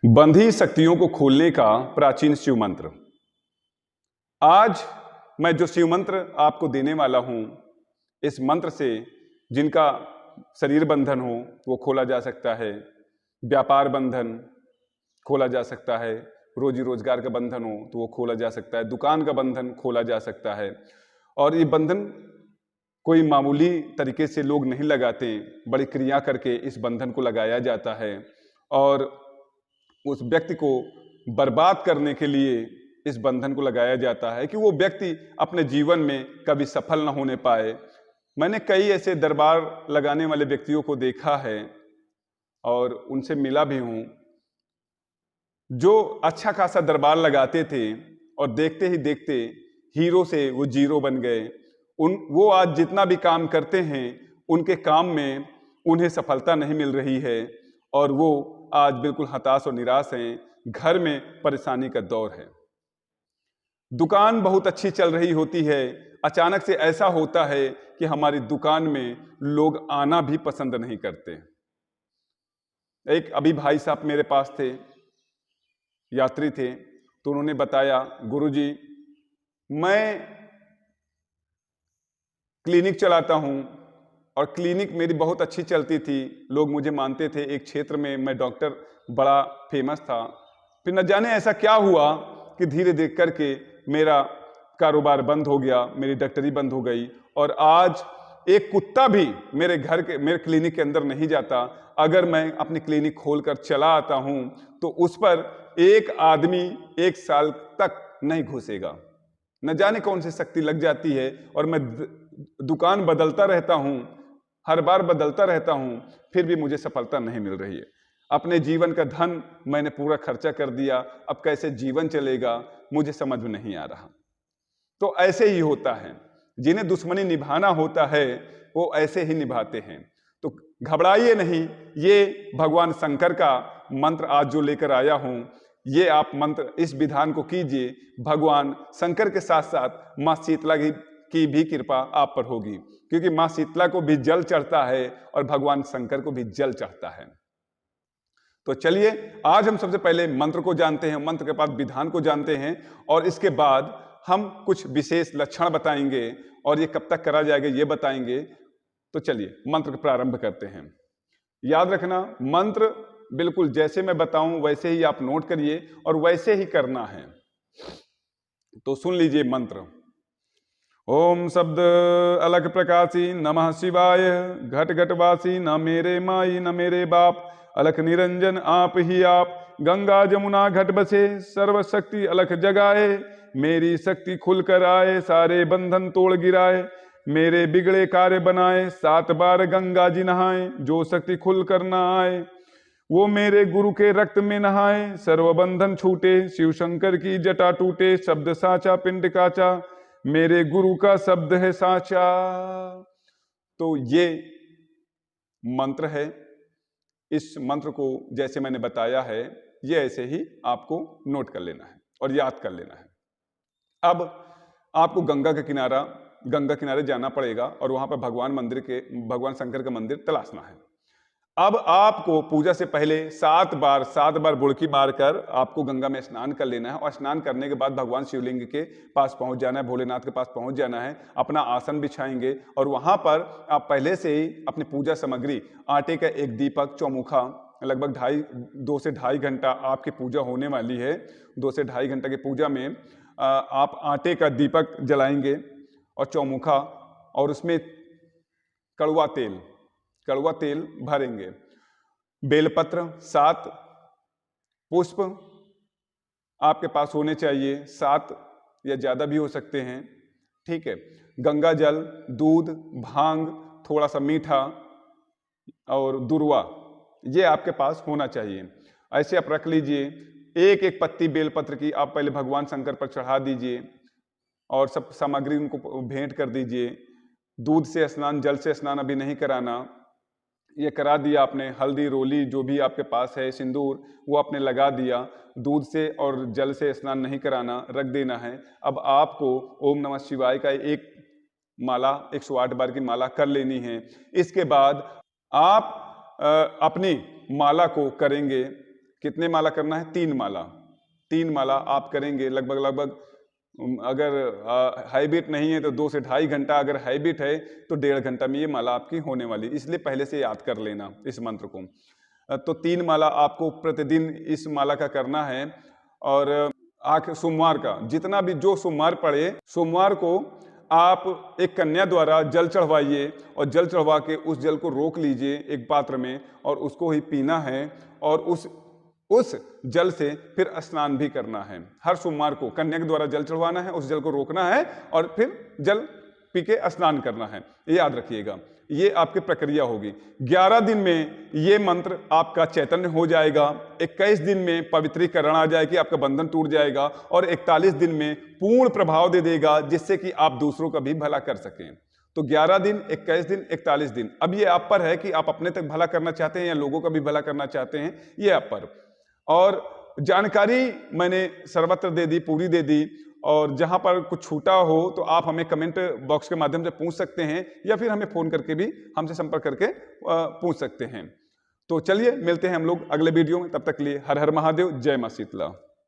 बंधी शक्तियों को खोलने का प्राचीन शिव मंत्र। आज मैं जो शिव मंत्र आपको देने वाला हूं, इस मंत्र से जिनका शरीर बंधन हो वो खोला जा सकता है, व्यापार बंधन खोला जा सकता है, रोजी रोजगार का बंधन हो तो वो खोला जा सकता है, दुकान का बंधन खोला जा सकता है। और ये बंधन कोई मामूली तरीके से लोग नहीं लगाते, बड़ी क्रिया करके इस बंधन को लगाया जाता है और उस व्यक्ति को बर्बाद करने के लिए इस बंधन को लगाया जाता है कि वो व्यक्ति अपने जीवन में कभी सफल न होने पाए। मैंने कई ऐसे दरबार लगाने वाले व्यक्तियों को देखा है और उनसे मिला भी हूं, जो अच्छा खासा दरबार लगाते थे और देखते ही देखते हीरो से वो जीरो बन गए। वो आज जितना भी काम करते हैं उनके काम में उन्हें सफलता नहीं मिल रही है और वो आज बिल्कुल हताश और निराश हैं। घर में परेशानी का दौर है, दुकान बहुत अच्छी चल रही होती है, अचानक से ऐसा होता है कि हमारी दुकान में लोग आना भी पसंद नहीं करते। एक अभी भाई साहब मेरे पास थे, यात्री थे, तो उन्होंने बताया, गुरुजी मैं क्लिनिक चलाता हूं और क्लिनिक मेरी बहुत अच्छी चलती थी, लोग मुझे मानते थे, एक क्षेत्र में मैं डॉक्टर बड़ा फेमस था। फिर न जाने ऐसा क्या हुआ कि धीरे धीरे करके मेरा कारोबार बंद हो गया, मेरी डॉक्टरी बंद हो गई और आज एक कुत्ता भी मेरे क्लिनिक के अंदर नहीं जाता। अगर मैं अपनी क्लिनिक खोलकर चला आता हूं तो उस पर एक आदमी 1 साल तक नहीं घुसेगा। न जाने कौन सी शक्ति लग जाती है और मैं दुकान बदलता रहता हूं, हर बार बदलता रहता हूं, फिर भी मुझे सफलता नहीं मिल रही है। अपने जीवन का धन मैंने पूरा खर्चा कर दिया, अब कैसे जीवन चलेगा मुझे समझ में नहीं आ रहा। तो ऐसे ही होता है, जिन्हें दुश्मनी निभाना होता है वो ऐसे ही निभाते हैं। तो घबराइए नहीं, ये भगवान शंकर का मंत्र आज जो लेकर आया हूं, ये आप मंत्र इस विधान को कीजिए। भगवान शंकर के साथ साथ माँ शीतला की भी कृपा आप पर होगी, क्योंकि माँ शीतला को भी जल चढ़ता है और भगवान शंकर को भी जल चढ़ता है। तो चलिए आज हम सबसे पहले मंत्र को जानते हैं, मंत्र के बाद विधान को जानते हैं और इसके बाद हम कुछ विशेष लक्षण बताएंगे और ये कब तक करा जाएगा ये बताएंगे। तो चलिए मंत्र प्रारंभ करते हैं। याद रखना, मंत्र बिल्कुल जैसे मैं बताऊं वैसे ही आप नोट करिए और वैसे ही करना है। तो सुन लीजिए मंत्र। ओम शब्द अलग प्रकाशी नमः शिवाय, घट घटवासी न मेरे माई न मेरे बाप, अलख निरंजन आप ही आप, गंगा जमुना घट बसे, सर्वशक्ति अलख जगाए, मेरी शक्ति खुल कर आए, सारे बंधन तोड़ गिराए, मेरे बिगड़े कार्य बनाए, 7 बार गंगा जी नहाए, जो शक्ति खुल कर न आए वो मेरे गुरु के रक्त में नहाए, सर्वबंधन छूटे, शिव शंकर की जटा टूटे, शब्द साचा पिंड काचा, मेरे गुरु का शब्द है साचा। तो ये मंत्र है। इस मंत्र को जैसे मैंने बताया है ये ऐसे ही आपको नोट कर लेना है और याद कर लेना है। अब आपको गंगा किनारे जाना पड़ेगा और वहां पर भगवान शंकर का मंदिर तलाशना है। अब आपको पूजा से पहले 7 बार बुड़की मारकर आपको गंगा में स्नान कर लेना है और स्नान करने के बाद भगवान शिवलिंग के पास पहुंच जाना है, भोलेनाथ के पास पहुंच जाना है, अपना आसन बिछाएंगे और वहां पर आप पहले से ही अपनी पूजा सामग्री, आटे का एक दीपक, चौमुखा, लगभग 2 से ढाई घंटा आपकी पूजा होने वाली है। 2 से ढाई घंटे की पूजा में आप आटे का दीपक जलाएंगे और चौमुखा और उसमें कड़वा तेल भरेंगे। बेलपत्र 7 पुष्प आपके पास होने चाहिए, 7 या ज्यादा भी हो सकते हैं, ठीक है। गंगा जल, दूध, भांग, थोड़ा सा मीठा और दुर्वा, ये आपके पास होना चाहिए। ऐसे आप रख लीजिए। एक एक पत्ती बेलपत्र की आप पहले भगवान शंकर पर चढ़ा दीजिए और सब सामग्री उनको भेंट कर दीजिए। दूध से स्नान, जल से स्नान अभी नहीं कराना, ये करा दिया आपने। हल्दी, रोली जो भी आपके पास है, सिंदूर, वो आपने लगा दिया। दूध से और जल से स्नान नहीं कराना, रख देना है। अब आपको ओम नमः शिवाय का एक माला, 108 बार की माला कर लेनी है। इसके बाद आप अपनी माला को करेंगे कितने माला करना है? 3 माला। 3 माला आप करेंगे लगभग अगर हैबिट नहीं है तो 2 से ढाई घंटा, अगर हैबिट है तो 1.5 घंटा में ये माला आपकी होने वाली, इसलिए पहले से याद कर लेना इस मंत्र को। तो 3 माला आपको प्रतिदिन इस माला का करना है। और सोमवार का जितना भी जो सोमवार पड़े, सोमवार को आप एक कन्या द्वारा जल चढ़वाइए और जल चढ़वा के उस जल को रोक लीजिए एक पात्र में और उसको ही पीना है और उस जल से फिर स्नान भी करना है। हर सोमवार को कन्या के द्वारा जल चढ़वाना है, उस जल को रोकना है और फिर जल पी के स्नान करना है। ये याद रखिएगा, ये आपकी प्रक्रिया होगी। 11 दिन में ये मंत्र आपका चैतन्य हो जाएगा, 21 दिन में पवित्रीकरण आ जाएगी, आपका बंधन टूट जाएगा और 41 दिन में पूर्ण प्रभाव दे देगा, जिससे कि आप दूसरों का भी भला कर सकें। तो 11 दिन, 21 दिन, 41 दिन। अब ये आप पर है कि आप अपने तक भला करना चाहते हैं या लोगों का भी भला करना चाहते हैं, ये आप पर। और जानकारी मैंने सर्वत्र दे दी, पूरी दे दी। और जहां पर कुछ छूटा हो तो आप हमें कमेंट बॉक्स के माध्यम से पूछ सकते हैं या फिर हमें फोन करके भी हमसे संपर्क करके पूछ सकते हैं। तो चलिए मिलते हैं हम लोग अगले वीडियो में, तब तक के लिए हर हर महादेव, जय मां शीतला।